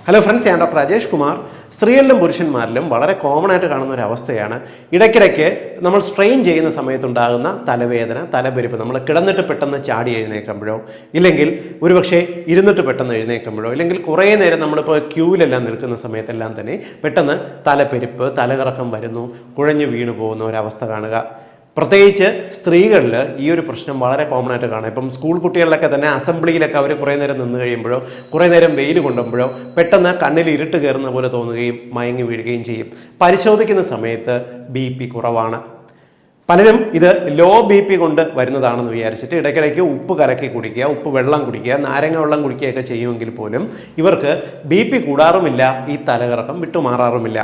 Hello friends, ഞാൻ doctor Rajesh Kumar. സ്ത്രീകളിലും പുരുഷന്മാരിലും വളരെ common ആയിട്ട് കാണുന്ന ഒരു അവസ്ഥയാണ് ഇടയ്ക്കിടയ്ക്ക് നമ്മൾ സ്ട്രെയിൻ ചെയ്യുന്ന സമയത്തുണ്ടാകുന്ന തലവേദന, തലപെരുപ്പ്. നമ്മൾ കിടന്നിട്ട് പെട്ടെന്ന് ചാടി എഴുന്നേൽക്കുമ്പോഴോ, ഇല്ലെങ്കിൽ ഒരുപക്ഷെ ഇരുന്നിട്ട് പെട്ടെന്ന് എഴുന്നേൽക്കുമ്പോഴോ, ഇല്ലെങ്കിൽ കുറേ നേരം നമ്മളിപ്പോൾ ക്യൂവിലെല്ലാം നിൽക്കുന്ന സമയത്തെല്ലാം തന്നെ പെട്ടെന്ന് തലപെരുപ്പ്, തലകറക്കം വരുന്നു, കുഴഞ്ഞു വീണു പോകുന്ന ഒരവസ്ഥ കാണുക. പ്രത്യേകിച്ച് സ്ത്രീകളിൽ ഈ ഒരു പ്രശ്നം വളരെ കോമൺ ആയിട്ട് കാണാം. ഇപ്പം സ്കൂൾ കുട്ടികളിലൊക്കെ തന്നെ അസംബ്ലിയിലൊക്കെ അവർ കുറേ നേരം നിന്ന് കഴിയുമ്പോഴോ, കുറേ നേരം വെയിൽ കൊണ്ടുമ്പോഴോ പെട്ടെന്ന് കണ്ണിൽ ഇരുട്ട് കയറുന്ന പോലെ തോന്നുകയും മയങ്ങി വീഴുകയും ചെയ്യും. പരിശോധിക്കുന്ന സമയത്ത് BP കുറവാണ്. പലരും ഇത് ലോ BP കൊണ്ട് വരുന്നതാണെന്ന് വിചാരിച്ചിട്ട് ഇടയ്ക്കിടയ്ക്ക് ഉപ്പ് കലക്കി കുടിക്കുക, ഉപ്പ് വെള്ളം കുടിക്കുക, നാരങ്ങ വെള്ളം കുടിക്കുകയൊക്കെ ചെയ്യുമെങ്കിൽ പോലും ഇവർക്ക് BP കൂടാറുമില്ല, ഈ തലകറക്കം വിട്ടുമാറാറുമില്ല.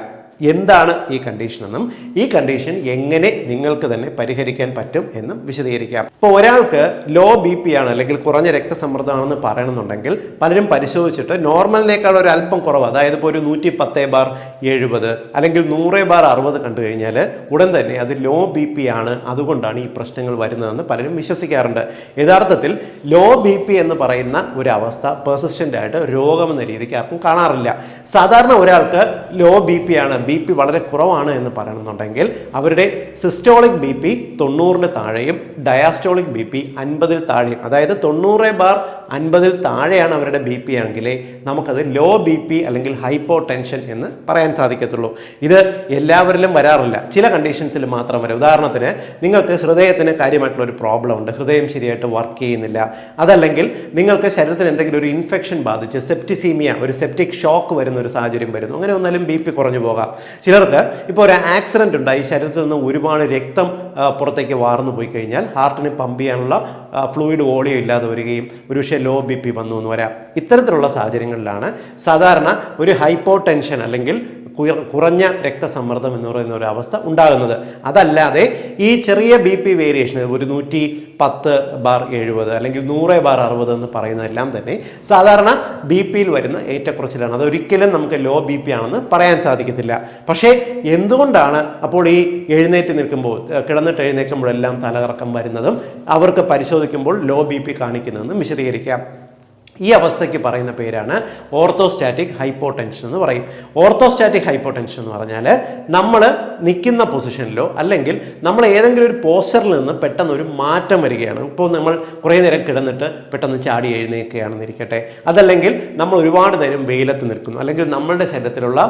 എന്താണ് ഈ കണ്ടീഷൻ എന്നും ഈ കണ്ടീഷൻ എങ്ങനെ നിങ്ങൾക്ക് തന്നെ പരിഹരിക്കാൻ പറ്റും എന്നും വിശദീകരിക്കാം. ഇപ്പോൾ ഒരാൾക്ക് ലോ BP ആണ് അല്ലെങ്കിൽ കുറഞ്ഞ രക്തസമ്മർദ്ദമാണെന്ന് പറയണമെന്നുണ്ടെങ്കിൽ പലരും പരിശോധിച്ചിട്ട് നോർമലിനേക്കാൾ ഒരു അല്പം കുറവ്, അതായത് ഇപ്പോൾ ഒരു 110/70 അല്ലെങ്കിൽ 100/60 കണ്ടു കഴിഞ്ഞാൽ ഉടൻ തന്നെ അത് ലോ BP ആണ്, അതുകൊണ്ടാണ് ഈ പ്രശ്നങ്ങൾ വരുന്നതെന്ന് പലരും വിശ്വസിക്കാറുണ്ട്. യഥാർത്ഥത്തിൽ ലോ BP എന്ന് പറയുന്ന ഒരു അവസ്ഥ പെർസിസ്റ്റൻ്റ് ആയിട്ട് രോഗമെന്ന രീതിക്ക് ആർക്കും കാണാറില്ല. സാധാരണ ഒരാൾക്ക് ലോ BP ആണ്, BP വളരെ കുറവാണ് എന്ന് പറയണമെന്നുണ്ടെങ്കിൽ അവരുടെ സിസ്റ്റോളിക് BP 90-ന് താഴെയും ഡയാസ്റ്റോളിക് BP 50-ൽ താഴെയും, അതായത് 90/50-ൽ താഴെയാണ് അവരുടെ BP എങ്കിൽ നമുക്കത് ലോ BP അല്ലെങ്കിൽ ഹൈപ്പോ ടെൻഷൻ എന്ന് പറയാൻ സാധിക്കത്തുള്ളൂ. ഇത് എല്ലാവരിലും വരാറില്ല, ചില കണ്ടീഷൻസിൽ മാത്രം വരും. ഉദാഹരണത്തിന് നിങ്ങൾക്ക് ഹൃദയത്തിന് കാര്യമായിട്ടുള്ള ഒരു പ്രോബ്ലം ഉണ്ട്, ഹൃദയം ശരിയായിട്ട് വർക്ക് ചെയ്യുന്നില്ല, അതല്ലെങ്കിൽ നിങ്ങൾക്ക് ശരീരത്തിന് എന്തെങ്കിലും ഒരു ഇൻഫെക്ഷൻ ബാധിച്ച് സെപ്റ്റിസീമിയ, ഒരു സെപ്റ്റിക് ഷോക്ക് വരുന്ന ഒരു സാഹചര്യം വരുന്നു, അങ്ങനെ വന്നാലും BP കുറഞ്ഞു പോകാം. ചിലർക്ക് ഇപ്പോൾ ഒരു ആക്സിഡന്റ് ഉണ്ടായി ശരീരത്തിൽ നിന്ന് ഒരുപാട് രക്തം പുറത്തേക്ക് വാർന്നു പോയി കഴിഞ്ഞാൽ ഹാർട്ടിന് പമ്പ് ചെയ്യാനുള്ള ഫ്ലൂയിഡ് വോളിയം ഇല്ലാതെ വരികയും ഒരുപക്ഷെ ലോ BP വന്നു എന്ന് വരാം. ഇത്തരത്തിലുള്ള സാഹചര്യങ്ങളിലാണ് സാധാരണ ഒരു ഹൈപ്പോ ടെൻഷൻ അല്ലെങ്കിൽ കുറഞ്ഞ രക്തസമ്മർദ്ദം എന്ന് പറയുന്ന ഒരു അവസ്ഥ ഉണ്ടാകുന്നത്. അതല്ലാതെ ഈ ചെറിയ BP വേരിയേഷൻ, ഒരു 110/70 അല്ലെങ്കിൽ 100/60 എന്ന് പറയുന്നതെല്ലാം തന്നെ സാധാരണ BPയിൽ വരുന്ന ഏറ്റക്കുറച്ചിലാണ്. അതൊരിക്കലും നമുക്ക് ലോ BP ആണെന്ന് പറയാൻ സാധിക്കത്തില്ല. പക്ഷേ എന്തുകൊണ്ടാണ് അപ്പോൾ ഈ എഴുന്നേറ്റ് നിൽക്കുമ്പോൾ, കിടന്നിട്ട് എഴുന്നേൽക്കുമ്പോഴെല്ലാം തലകറക്കം വരുന്നതും അവർക്ക് പരിശോധിക്കുമ്പോൾ ലോ BP കാണിക്കുന്നതെന്നും വിശദീകരിക്കാം. ഈ അവസ്ഥയ്ക്ക് പറയുന്ന പേരാണ് ഓർത്തോസ്റ്റാറ്റിക് ഹൈപ്പോടെൻഷൻ എന്ന് പറയും. ഓർത്തോസ്റ്റാറ്റിക് ഹൈപ്പോടെൻഷൻ എന്ന് പറഞ്ഞാൽ നമ്മൾ നിൽക്കുന്ന പൊസിഷനിലോ അല്ലെങ്കിൽ നമ്മൾ ഏതെങ്കിലും ഒരു പോസ്റ്ററിൽ നിന്ന് പെട്ടെന്ന് ഒരു മാറ്റം വരികയാണ്. ഇപ്പോൾ നമ്മൾ കുറേ നേരം കിടന്നിട്ട് പെട്ടെന്ന് ചാടി എഴുന്നേൽക്കുകയാണെന്ന് ഇരിക്കട്ടെ, അതല്ലെങ്കിൽ നമ്മൾ ഒരുപാട് നേരം വെയിലത്ത് നിൽക്കുന്നു, അല്ലെങ്കിൽ നമ്മളുടെ ശരീരത്തിലുള്ള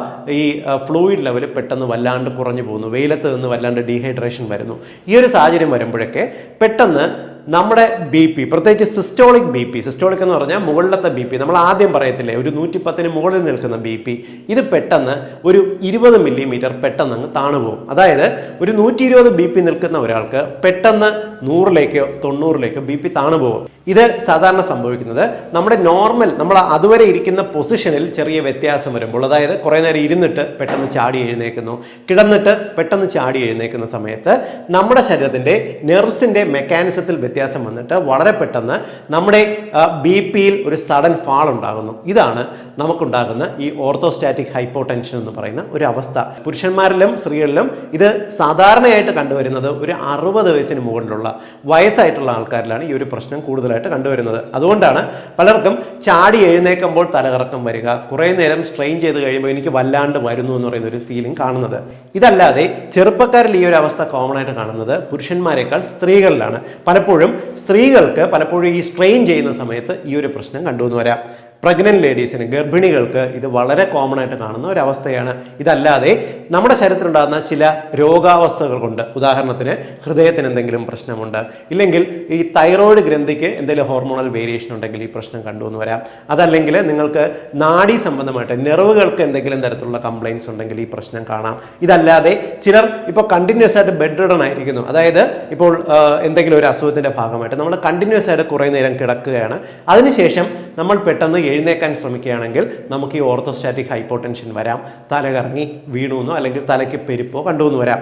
ഈ ഫ്ലൂയിഡ് ലെവൽ പെട്ടെന്ന് വല്ലാണ്ട് കുറഞ്ഞു പോകുന്നു, വെയിലത്ത് നിന്ന് വല്ലാണ്ട് ഡീഹൈഡ്രേഷൻ വരുന്നു. ഈ ഒരു സാഹചര്യം വരുമ്പോഴൊക്കെ പെട്ടെന്ന് നമ്മുടെ BP, പ്രത്യേകിച്ച് സിസ്റ്റോളിക് BP, സിസ്റ്റോളിക് എന്ന് പറഞ്ഞാൽ മുകളിലത്തെ BP, നമ്മൾ ആദ്യം പറയത്തില്ലേ ഒരു 110-ന് മുകളിൽ നിൽക്കുന്ന BP, ഇത് പെട്ടെന്ന് ഒരു 20 മില്ലിമീറ്റർ പെട്ടെന്ന് അങ്ങ് താണുപോകും. അതായത് ഒരു 120 BP നിൽക്കുന്ന ഒരാൾക്ക് പെട്ടെന്ന് 100-ലേക്കോ 90-ലേക്കോ BP താണുപോകും. ഇത് സാധാരണ സംഭവിക്കുന്നത് നമ്മുടെ നോർമൽ, നമ്മൾ അതുവരെ ഇരിക്കുന്ന പൊസിഷനിൽ ചെറിയ വ്യത്യാസം വരുമ്പോൾ, അതായത് കുറേ നേരം ഇരുന്നിട്ട് പെട്ടെന്ന് ചാടി എഴുന്നേൽക്കുന്നു, കിടന്നിട്ട് പെട്ടെന്ന് ചാടി എഴുന്നേൽക്കുന്ന സമയത്ത് നമ്മുടെ ശരീരത്തിൻ്റെ നെർവ്സിൻ്റെ മെക്കാനിസത്തിൽ വ്യത്യാസം വന്നിട്ട് വളരെ പെട്ടെന്ന് നമ്മുടെ BPയിൽ ഒരു സഡൻ ഫാൾ ഉണ്ടാകുന്നു. ഇതാണ് നമുക്കുണ്ടാകുന്ന ഈ ഓർത്തോസ്റ്റാറ്റിക് ഹൈപ്പോടെൻഷൻ എന്ന് പറയുന്ന ഒരു അവസ്ഥ. പുരുഷന്മാരിലും സ്ത്രീകളിലും ഇത് സാധാരണയായിട്ട് കണ്ടുവരുന്നത് ഒരു 60 വയസ്സിന് മുകളിലുള്ള വയസ്സായിട്ടുള്ള ആൾക്കാരിലാണ് ഈ ഒരു പ്രശ്നം കൂടുതലായിട്ട് കണ്ടുവരുന്നത്. അതുകൊണ്ടാണ് പലർക്കും ചാടി എഴുന്നേൽക്കുമ്പോൾ തലകറക്കം വരിക, കുറേ നേരം സ്ട്രെയിൻ ചെയ്ത് കഴിയുമ്പോൾ എനിക്ക് വല്ലാണ്ട് വരുന്നു എന്ന് പറയുന്ന ഒരു ഫീലിംഗ് കാണുന്നത്. ഇതല്ലാതെ ചെറുപ്പക്കാരിൽ ഈ ഒരു അവസ്ഥ കോമൺ ആയിട്ട് കാണുന്നത് പുരുഷന്മാരെക്കാൾ സ്ത്രീകളിലാണ്. പലപ്പോഴും സ്ത്രീകൾക്ക് ഈ സ്ട്രെയിൻ ചെയ്യുന്ന സമയത്ത് ഈ ഒരു പ്രശ്നം കണ്ടുവന്ന് വരാം. പ്രഗ്നന്റ് ലേഡീസിന്, ഗർഭിണികൾക്ക് ഇത് വളരെ കോമൺ ആയിട്ട് കാണുന്ന ഒരു അവസ്ഥയാണ്. ഇതല്ലാതെ നമ്മുടെ ശരീരത്തിലുണ്ടാകുന്ന ചില രോഗാവസ്ഥകൾ കൊണ്ട്, ഉദാഹരണത്തിന് ഹൃദയത്തിന് എന്തെങ്കിലും പ്രശ്നമുണ്ട്, ഇല്ലെങ്കിൽ ഈ തൈറോയിഡ് ഗ്രന്ഥിക്ക് എന്തെങ്കിലും ഹോർമോണൽ വേരിയേഷൻ ഉണ്ടെങ്കിൽ ഈ പ്രശ്നം കണ്ടുവന്ന് വരാം. അതല്ലെങ്കിൽ നിങ്ങൾക്ക് നാഡീ സംബന്ധമായിട്ട് നെർവുകൾക്ക് എന്തെങ്കിലും തരത്തിലുള്ള കംപ്ലയിൻസ് ഉണ്ടെങ്കിൽ ഈ പ്രശ്നം കാണാം. ഇതല്ലാതെ ചിലർ ഇപ്പോൾ കണ്ടിന്യൂസ് ആയിട്ട് ബെഡ് റിഡൺ ആയിരിക്കുന്നു, അതായത് ഇപ്പോൾ എന്തെങ്കിലും ഒരു അസുഖത്തിൻ്റെ ഭാഗമായിട്ട് നമ്മൾ കണ്ടിന്യൂസ് ആയിട്ട് കുറേ നേരം കിടക്കുകയാണ്, അതിനുശേഷം നമ്മൾ പെട്ടെന്ന് എഴുന്നേക്കാൻ ശ്രമിക്കുകയാണെങ്കിൽ നമുക്ക് ഈ ഓർത്തോസ്റ്റാറ്റിക് ഹൈപ്പോടെൻഷൻ വരാം. തലകറങ്ങി വീണുവെന്നോ അല്ലെങ്കിൽ തലയ്ക്ക് പെരുപ്പോ കണ്ടുവെന്ന് വരാം.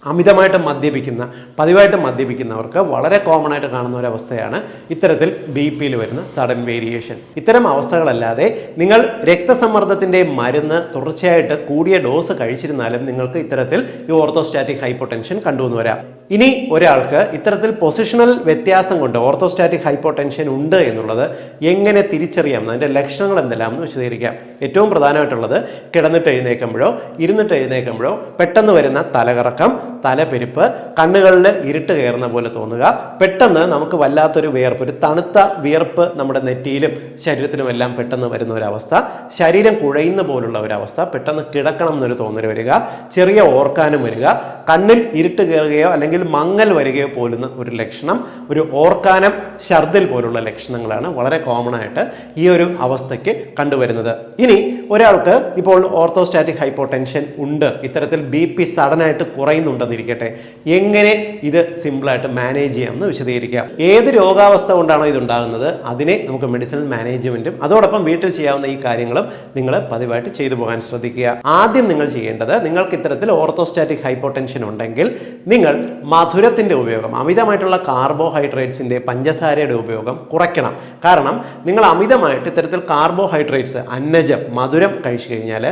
അമിതമായിട്ട് മദ്യപിക്കുന്ന, പതിവായിട്ട് മദ്യപിക്കുന്നവർക്ക് വളരെ കോമൺ ആയിട്ട് കാണുന്ന ഒരു അവസ്ഥയാണ് ഇത്തരത്തിൽ ബി പിയിൽ വരുന്ന സഡൻ വേരിയേഷൻ. ഇത്തരം അവസ്ഥകളല്ലാതെ നിങ്ങൾ രക്തസമ്മർദ്ദത്തിൻ്റെ മരുന്ന് തുടർച്ചയായിട്ട് കൂടിയ ഡോസ് കഴിച്ചിരുന്നാലും നിങ്ങൾക്ക് ഇത്തരത്തിൽ ഈ ഓർത്തോസ്റ്റാറ്റിക് ഹൈപ്പോടെൻഷൻ കണ്ടുവന്ന് വരാം. ഇനി ഒരാൾക്ക് ഇത്തരത്തിൽ പൊസിഷണൽ വ്യത്യാസം കൊണ്ട് ഓർത്തോസ്റ്റാറ്റിക് ഹൈപ്പോടെൻഷൻ ഉണ്ട് എന്നുള്ളത് എങ്ങനെ തിരിച്ചറിയാം, അതിൻ്റെ ലക്ഷണങ്ങൾ എന്തെല്ലാം എന്ന് വിശദീകരിക്കാം. ഏറ്റവും പ്രധാനമായിട്ടുള്ളത് കിടന്നിട്ട് എഴുന്നേൽക്കുമ്പോഴോ ഇരുന്നിട്ട് എഴുന്നേൽക്കുമ്പോഴോ പെട്ടെന്ന് വരുന്ന തലകറക്കം, തലപെരുപ്പ്, കണ്ണുകളിൽ ഇരുട്ട് കയറുന്ന പോലെ തോന്നുക, പെട്ടെന്ന് നമുക്ക് വല്ലാത്തൊരു വിയർപ്പ്, ഒരു തണുത്ത വിയർപ്പ് നമ്മുടെ നെറ്റിയിലും ശരീരത്തിലുമെല്ലാം പെട്ടെന്ന് വരുന്ന ഒരവസ്ഥ, ശരീരം കുഴയുന്ന പോലുള്ള ഒരവസ്ഥ, പെട്ടെന്ന് കിടക്കണം എന്നൊരു തോന്നൽ വരിക, ചെറിയ ഓർക്കാനും വരിക, കണ്ണിൽ ഇരുട്ട് കയറുകയോ അല്ലെങ്കിൽ മങ്ങൽ വരികയോ പോലുന്ന ഒരു ലക്ഷണം, ഒരു ഓർക്കാനം, ഛർദിൽ പോലുള്ള ലക്ഷണങ്ങളാണ് വളരെ കോമൺ ആയിട്ട് ഈ ഒരു അവസ്ഥയ്ക്ക് കണ്ടുവരുന്നത്. ഇനി ഒരാൾക്ക് ഇപ്പോൾ ഓർത്തോസ്റ്റാറ്റിക് ഹൈപ്പോടെൻഷൻ ഉണ്ട്, ഇത്തരത്തിൽ ബി പി സഡനായിട്ട് കുറയുന്നുണ്ടെന്നിരിക്കട്ടെ, എങ്ങനെ ഇത് സിമ്പിളായിട്ട് മാനേജ് ചെയ്യാമെന്ന് വിശദീകരിക്കാം. ഏത് രോഗാവസ്ഥ കൊണ്ടാണോ ഇതുണ്ടാകുന്നത് അതിനെ നമുക്ക് മെഡിസിനൽ മാനേജ്മെന്റും അതോടൊപ്പം വീട്ടിൽ ചെയ്യാവുന്ന ഈ കാര്യങ്ങളും നിങ്ങൾ പതിവായിട്ട് ചെയ്തു പോകാൻ ശ്രദ്ധിക്കുക. ആദ്യം നിങ്ങൾ ചെയ്യേണ്ടത്, നിങ്ങൾക്ക് ഇത്തരത്തിൽ ഓർത്തോസ്റ്റാറ്റിക് ഹൈപ്പോടെൻഷൻ ഉണ്ടെങ്കിൽ നിങ്ങൾ മധുരത്തിൻ്റെ ഉപയോഗം, അമിതമായിട്ടുള്ള കാർബോഹൈഡ്രേറ്റ്സിൻ്റെ, പഞ്ചസാരയുടെ ഉപയോഗം കുറയ്ക്കണം. കാരണം നിങ്ങൾ അമിതമായിട്ട് ഇത്തരത്തിൽ കാർബോഹൈഡ്രേറ്റ്സ്, അന്നജം, മധുരം കഴിച്ചു കഴിഞ്ഞാൽ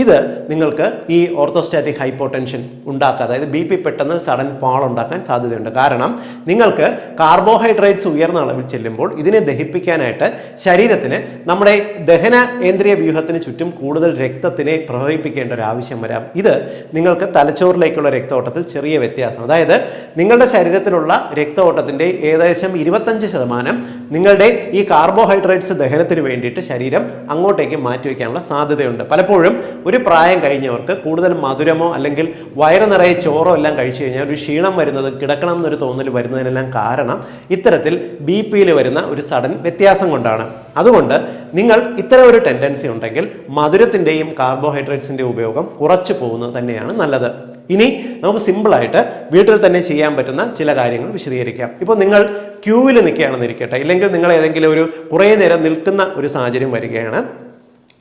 ഇത് നിങ്ങൾക്ക് ഈ ഓർത്തോസ്റ്റാറ്റിക് ഹൈപ്പോടെൻഷൻ ഉണ്ടാക്കുക, അതായത് ബി പി പെട്ടെന്ന് സഡൻ ഫാൾ ഉണ്ടാക്കാൻ സാധ്യതയുണ്ട്. കാരണം നിങ്ങൾക്ക് കാർബോഹൈഡ്രേറ്റ്സ് ഉയർന്ന അളവിൽ ചെല്ലുമ്പോൾ ഇതിനെ ദഹിപ്പിക്കാനായിട്ട് ശരീരത്തിന്, നമ്മുടെ ദഹനേന്ദ്രിയ വ്യൂഹത്തിന് ചുറ്റും കൂടുതൽ രക്തത്തിനെ പ്രവഹിപ്പിക്കേണ്ട ഒരു ആവശ്യം വരാം. ഇത് നിങ്ങൾക്ക് തലച്ചോറിലേക്കുള്ള രക്തഓട്ടത്തിൽ ചെറിയ വ്യത്യാസം, അതായത് നിങ്ങളുടെ ശരീരത്തിലുള്ള രക്തഓട്ടത്തിൻ്റെ ഏകദേശം 25% നിങ്ങളുടെ ഈ കാർബോഹൈഡ്രേറ്റ്സ് ദഹനത്തിന് വേണ്ടിയിട്ട് ശരീരം അങ്ങോട്ടേക്ക് മാറ്റിവെക്കാനുള്ള സാധ്യതയുണ്ട്. പലപ്പോഴും ഒരു പ്രായം കഴിഞ്ഞവർക്ക് കൂടുതൽ മധുരമോ അല്ലെങ്കിൽ വയറ് നിറയെ ചോറോ എല്ലാം കഴിച്ചു കഴിഞ്ഞാൽ ഒരു ക്ഷീണം വരുന്നത്, കിടക്കണം എന്നൊരു തോന്നൽ വരുന്നതിനെല്ലാം കാരണം ഇത്തരത്തിൽ ബി പിയിൽ വരുന്ന ഒരു സഡൻ വ്യത്യാസം കൊണ്ടാണ്. അതുകൊണ്ട് നിങ്ങൾ ഇത്തരം ഒരു ടെൻഡൻസി ഉണ്ടെങ്കിൽ മധുരത്തിൻ്റെയും കാർബോഹൈഡ്രേറ്റ്സിൻ്റെ ഉപയോഗം കുറച്ചു പോകുന്നത് തന്നെയാണ് നല്ലത്. ഇനി നമുക്ക് സിമ്പിളായിട്ട് വീട്ടിൽ തന്നെ ചെയ്യാൻ പറ്റുന്ന ചില കാര്യങ്ങൾ വിശദീകരിക്കാം. ഇപ്പോൾ നിങ്ങൾ ക്യൂവിൽ നിൽക്കുകയാണെന്നിരിക്കട്ടെ, ഇല്ലെങ്കിൽ നിങ്ങൾ ഏതെങ്കിലും ഒരു കുറേ നേരം നിൽക്കുന്ന ഒരു സാഹചര്യം വരികയാണ്,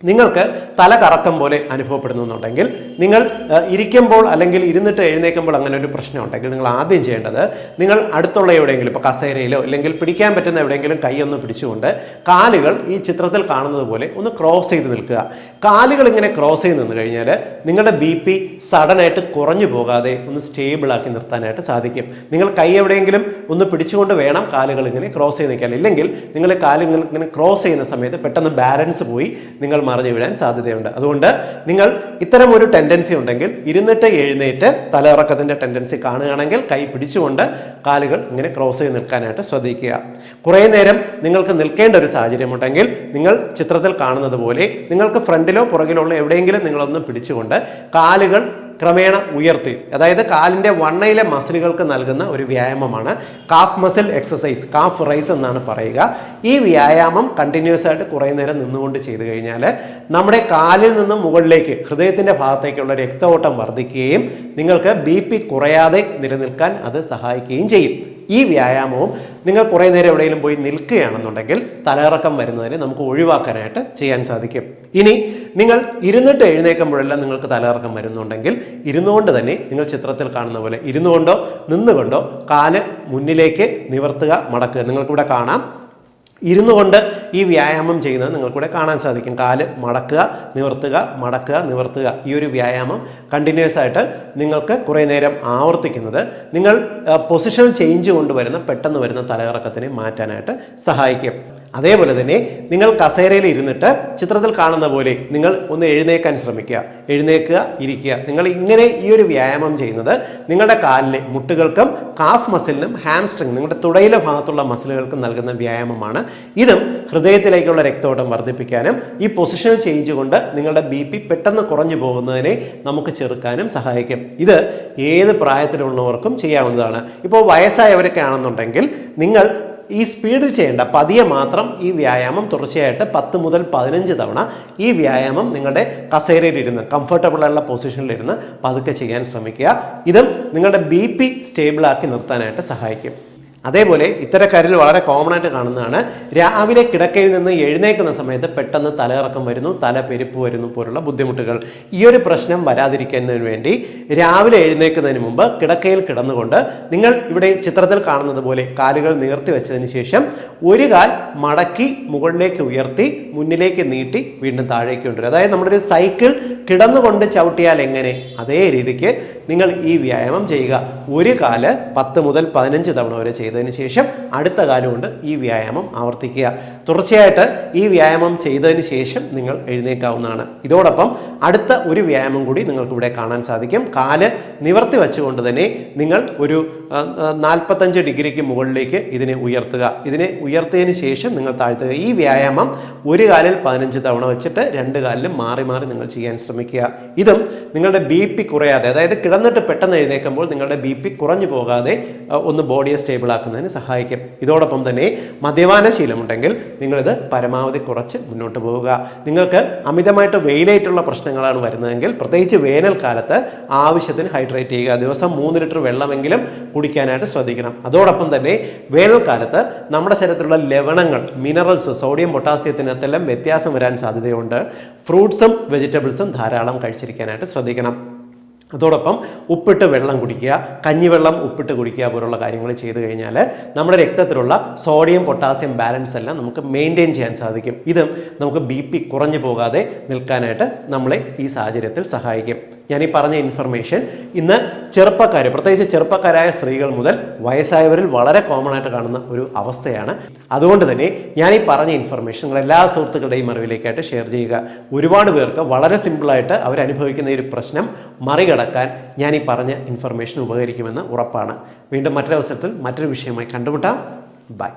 നിങ്ങൾക്ക് തല കറക്കം പോലെ അനുഭവപ്പെടുന്നുണ്ടെങ്കിൽ, നിങ്ങൾ ഇരിക്കുമ്പോൾ അല്ലെങ്കിൽ ഇരുന്നിട്ട് എഴുന്നേൽക്കുമ്പോൾ അങ്ങനെ ഒരു പ്രശ്നം ഉണ്ടെങ്കിൽ നിങ്ങൾ ആദ്യം ചെയ്യേണ്ടത്, നിങ്ങൾ അടുത്തുള്ള എവിടെയെങ്കിലും, ഇപ്പോൾ കസേരയിലോ അല്ലെങ്കിൽ പിടിക്കാൻ പറ്റുന്ന എവിടെയെങ്കിലും കൈ ഒന്ന് പിടിച്ചുകൊണ്ട് കാലുകൾ ഈ ചിത്രത്തിൽ കാണുന്നത് പോലെ ഒന്ന് ക്രോസ് ചെയ്ത് നിൽക്കുക. കാലുകൾ ഇങ്ങനെ ക്രോസ് ചെയ്ത് നിന്ന് കഴിഞ്ഞാൽ നിങ്ങളുടെ ബി പി സഡനായിട്ട് കുറഞ്ഞു പോകാതെ ഒന്ന് സ്റ്റേബിളാക്കി നിർത്താനായിട്ട് സാധിക്കും. നിങ്ങൾ കൈ എവിടെയെങ്കിലും ഒന്ന് പിടിച്ചുകൊണ്ട് വേണം കാലുകൾ ഇങ്ങനെ ക്രോസ് ചെയ്ത് നിൽക്കാൻ. ഇല്ലെങ്കിൽ നിങ്ങൾ കാലുകൾ ഇങ്ങനെ ക്രോസ് ചെയ്യുന്ന സമയത്ത് പെട്ടെന്ന് ബാലൻസ് പോയി നിങ്ങൾ മറിഞ്ഞു വീഴാൻ സാധ്യതയുണ്ട്. അതുകൊണ്ട് നിങ്ങൾ ഇത്തരം ഒരു ടെൻഡൻസി ഉണ്ടെങ്കിൽ ഇരുന്നിട്ട് എഴുന്നേറ്റ് തലയിറക്കത്തിൻ്റെ ടെൻഡൻസി കാണുകയാണെങ്കിൽ കൈ പിടിച്ചുകൊണ്ട് കാലുകൾ ഇങ്ങനെ ക്രോസ് ചെയ്ത് നിൽക്കാനായിട്ട് ശ്രദ്ധിക്കുക. കുറേ നേരം നിങ്ങൾക്ക് നിൽക്കേണ്ട ഒരു സാഹചര്യം ഉണ്ടെങ്കിൽ നിങ്ങൾ ചിത്രത്തിൽ കാണുന്നത് പോലെ നിങ്ങൾക്ക് ഫ്രണ്ടിലോ പുറകിലോ ഉള്ള എവിടെയെങ്കിലും നിങ്ങളൊന്ന് പിടിച്ചുകൊണ്ട് കാലുകൾ ക്രമേണ ഉയർത്തി, അതായത് കാലിൻ്റെ വണ്ണയിലെ മസിലുകൾക്ക് നൽകുന്ന ഒരു വ്യായാമമാണ് calf muscle exercise, calf raise എന്നാണ് പറയുക. ഈ വ്യായാമം കണ്ടിന്യൂസ് ആയിട്ട് കുറേ നേരം നിന്നുകൊണ്ട് ചെയ്തു കഴിഞ്ഞാൽ നമ്മുടെ കാലിൽ നിന്നും മുകളിലേക്ക് ഹൃദയത്തിൻ്റെ ഭാഗത്തേക്കുള്ള രക്തഓട്ടം വർദ്ധിക്കുകയും നിങ്ങൾക്ക് ബി പി കുറയാതെ നിലനിൽക്കാൻ അത് സഹായിക്കുകയും ചെയ്യും. ഈ വ്യായാമവും നിങ്ങൾ കുറേ നേരം എവിടെയെങ്കിലും പോയി നിൽക്കുകയാണെന്നുണ്ടെങ്കിൽ തലകറക്കം വരുന്നതിന് നമുക്ക് ഒഴിവാക്കാനായിട്ട് ചെയ്യാൻ സാധിക്കും. ഇനി നിങ്ങൾ ഇരുന്നിട്ട് എഴുന്നേൽക്കുമ്പോഴെല്ലാം നിങ്ങൾക്ക് തലകറക്കം വരുന്നുണ്ടെങ്കിൽ ഇരുന്നുകൊണ്ട് തന്നെ നിങ്ങൾ ചിത്രത്തിൽ കാണുന്ന പോലെ ഇരുന്നുകൊണ്ടോ നിന്നുകൊണ്ടോ കാല് മുന്നിലേക്ക് നിവർത്തുക, മടക്കുക. നിങ്ങൾക്കിവിടെ കാണാം, ഇരുന്നു കൊണ്ട് ഈ വ്യായാമം ചെയ്യുന്നത് നിങ്ങൾക്കൂടെ കാണാൻ സാധിക്കും. കാല് മടക്കുക, നിവർത്തുക, മടക്കുക, നിവർത്തുക. ഈ ഒരു വ്യായാമം കണ്ടിന്യൂസ് ആയിട്ട് നിങ്ങൾക്ക് കുറേ നേരം ആവർത്തിക്കുന്നത് നിങ്ങൾ പൊസിഷൻ ചേഞ്ച് കൊണ്ടുവരുന്ന പെട്ടെന്ന് വരുന്ന തലകറക്കത്തിനെ മാറ്റാനായിട്ട് സഹായിക്കും. അതേപോലെ തന്നെ നിങ്ങൾ കസേരയിൽ ഇരുന്നിട്ട് ചിത്രത്തിൽ കാണുന്ന പോലെ നിങ്ങൾ ഒന്ന് എഴുന്നേക്കാൻ ശ്രമിക്കുക, എഴുന്നേക്കുക, ഇരിക്കുക. നിങ്ങൾ ഇങ്ങനെ ഈ ഒരു വ്യായാമം ചെയ്യുന്നത് നിങ്ങളുടെ കാലിലെ മുട്ടുകൾക്കും കാഫ് മസിലിനും ഹാംസ്ട്രിങ്, നിങ്ങളുടെ തുടയിലെ ഭാഗത്തുള്ള മസിലുകൾക്കും നൽകുന്ന വ്യായാമമാണ്. ഇതും ഹൃദയത്തിലേക്കുള്ള രക്തോട്ടം വർദ്ധിപ്പിക്കാനും ഈ പൊസിഷണൽ ചേഞ്ച് കൊണ്ട് നിങ്ങളുടെ ബി പി പെട്ടെന്ന് കുറഞ്ഞു പോകുന്നതിനെ നമുക്ക് ചെറുക്കാനും സഹായിക്കും. ഇത് ഏത് പ്രായത്തിലുള്ളവർക്കും ചെയ്യാവുന്നതാണ്. ഇപ്പോൾ വയസ്സായവരൊക്കെ ആണെന്നുണ്ടെങ്കിൽ നിങ്ങൾ ഈ സ്പീഡിൽ ചെയ്യേണ്ട, പതിയെ മാത്രം ഈ വ്യായാമം തുടർച്ചയായിട്ട് 10 മുതൽ 15 തവണ ഈ വ്യായാമം നിങ്ങളുടെ കസേരയിലിരുന്ന് കംഫർട്ടബിൾ ആയിട്ടുള്ള പൊസിഷനിലിരുന്ന് പതുക്കെ ചെയ്യാൻ ശ്രമിക്കുക. ഇതും നിങ്ങളുടെ ബി പി സ്റ്റേബിളാക്കി നിർത്താനായിട്ട് സഹായിക്കും. അതേപോലെ ഇത്തരക്കാരിൽ വളരെ കോമൺ ആയിട്ട് കാണുന്നതാണ് രാവിലെ കിടക്കയിൽ നിന്ന് എഴുന്നേൽക്കുന്ന സമയത്ത് പെട്ടെന്ന് തലകറക്കം വരുന്നു, തലപെരുപ്പ് വരുന്നു പോലുള്ള ബുദ്ധിമുട്ടുകൾ. ഈ ഒരു പ്രശ്നം വരാതിരിക്കുന്നതിന് വേണ്ടി രാവിലെ എഴുന്നേൽക്കുന്നതിന് മുമ്പ് കിടക്കയിൽ കിടന്നുകൊണ്ട് നിങ്ങൾ ഇവിടെ ചിത്രത്തിൽ കാണുന്നത് പോലെ കാലുകൾ നീർത്തി വെച്ചതിന് ശേഷം ഒരു കാൽ മടക്കി മുകളിലേക്ക് ഉയർത്തി മുന്നിലേക്ക് നീട്ടി വീണ്ടും താഴേക്ക് കൊണ്ടുവരും. അതായത് നമ്മുടെ ഒരു സൈക്കിൾ കിടന്നുകൊണ്ട് ചവിട്ടിയാൽ എങ്ങനെ, അതേ രീതിക്ക് നിങ്ങൾ ഈ വ്യായാമം ചെയ്യുക. ഒരു കാല് 10 മുതൽ 15 തവണ വരെ ചെയ്തതിന് ശേഷം അടുത്ത കാലം കൊണ്ട് ഈ വ്യായാമം ആവർത്തിക്കുക. തുടർച്ചയായിട്ട് ഈ വ്യായാമം ചെയ്തതിന് ശേഷം നിങ്ങൾ എഴുന്നേൽക്കാവുന്നതാണ്. ഇതോടൊപ്പം അടുത്ത ഒരു വ്യായാമം കൂടി നിങ്ങൾക്ക് ഇവിടെ കാണാൻ സാധിക്കും. കാല് നിവർത്തി വെച്ചുകൊണ്ട് തന്നെ നിങ്ങൾ ഒരു 45 ഡിഗ്രിക്ക് മുകളിലേക്ക് ഇതിനെ ഉയർത്തുക. ഇതിനെ ഉയർത്തിയതിന് ശേഷം നിങ്ങൾ താഴ്ത്തുക. ഈ വ്യായാമം ഒരു കാലിൽ 15 തവണ വെച്ചിട്ട് 2 കാലിലും മാറി മാറി നിങ്ങൾ ചെയ്യാൻ ശ്രമിക്കുക. ഇതും നിങ്ങളുടെ BP കുറയാതെ, അതായത് കിടന്നിട്ട് പെട്ടെന്ന് എഴുന്നേൽക്കുമ്പോൾ നിങ്ങളുടെ BP കുറഞ്ഞു പോകാതെ ഒന്ന് ബോഡിയെ സ്റ്റേബിൾ ആക്കുന്നതിന് സഹായിക്കും. ഇതോടൊപ്പം തന്നെ മദ്യപാന ശീലമുണ്ടെങ്കിൽ നിങ്ങളിത് പരമാവധി കുറച്ച് മുന്നോട്ട് പോവുക. നിങ്ങൾക്ക് അമിതമായിട്ട് വെയിലായിട്ടുള്ള പ്രശ്നങ്ങളാണ് വരുന്നതെങ്കിൽ പ്രത്യേകിച്ച് വേനൽക്കാലത്ത് ആവശ്യത്തിന് ഹൈഡ്രേറ്റ് ചെയ്യുക. ദിവസം 3 ലിറ്റർ വെള്ളമെങ്കിലും കുടിക്കാനായിട്ട് ശ്രദ്ധിക്കണം. അതോടൊപ്പം തന്നെ വേനൽക്കാലത്ത് നമ്മുടെ ശരീരത്തിലുള്ള ലവണങ്ങൾ, മിനറൽസ്, സോഡിയം, പൊട്ടാസ്യത്തിനകത്തെല്ലാം വ്യത്യാസം വരാൻ സാധ്യതയുണ്ട്. ഫ്രൂട്ട്സും വെജിറ്റബിൾസും ധാരാളം കഴിച്ചിരിക്കാനായിട്ട് ശ്രദ്ധിക്കണം. അതോടൊപ്പം ഉപ്പിട്ട് വെള്ളം കുടിക്കുക, കഞ്ഞിവെള്ളം ഉപ്പിട്ട് കുടിക്കുക പോലുള്ള കാര്യങ്ങൾ ചെയ്തു കഴിഞ്ഞാൽ നമ്മുടെ രക്തത്തിലുള്ള സോഡിയം പൊട്ടാസ്യം ബാലൻസ് എല്ലാം നമുക്ക് മെയിൻറ്റെയിൻ ചെയ്യാൻ സാധിക്കും. ഇതും നമുക്ക് BP കുറഞ്ഞു പോകാതെ നിൽക്കാനായിട്ട് നമ്മളെ ഈ സാഹചര്യത്തിൽ സഹായിക്കും. ഞാൻ ഈ പറഞ്ഞ ഇൻഫർമേഷൻ ഇന്ന് ചെറുപ്പക്കാർ, പ്രത്യേകിച്ച് ചെറുപ്പക്കാരായ സ്ത്രീകൾ മുതൽ വയസ്സായവരിൽ വളരെ കോമൺ ആയിട്ട് കാണുന്ന ഒരു അവസ്ഥയാണ്. അതുകൊണ്ട് തന്നെ ഞാൻ ഈ പറഞ്ഞ ഇൻഫർമേഷൻ നിങ്ങൾ എല്ലാ സുഹൃത്തുക്കളുടെയും അറിവിലേക്കായിട്ട് ഷെയർ ചെയ്യുക. ഒരുപാട് പേർക്ക് വളരെ സിമ്പിളായിട്ട് അവരനുഭവിക്കുന്ന ഈ ഒരു പ്രശ്നം മറികടക്കാൻ ഞാൻ ഈ പറഞ്ഞ ഇൻഫർമേഷൻ ഉപകരിക്കുമെന്ന് ഉറപ്പാണ്. വീണ്ടും മറ്റൊരു അവസരത്തിൽ മറ്റൊരു വിഷയമായി കണ്ടുമുട്ടാം. ബൈ.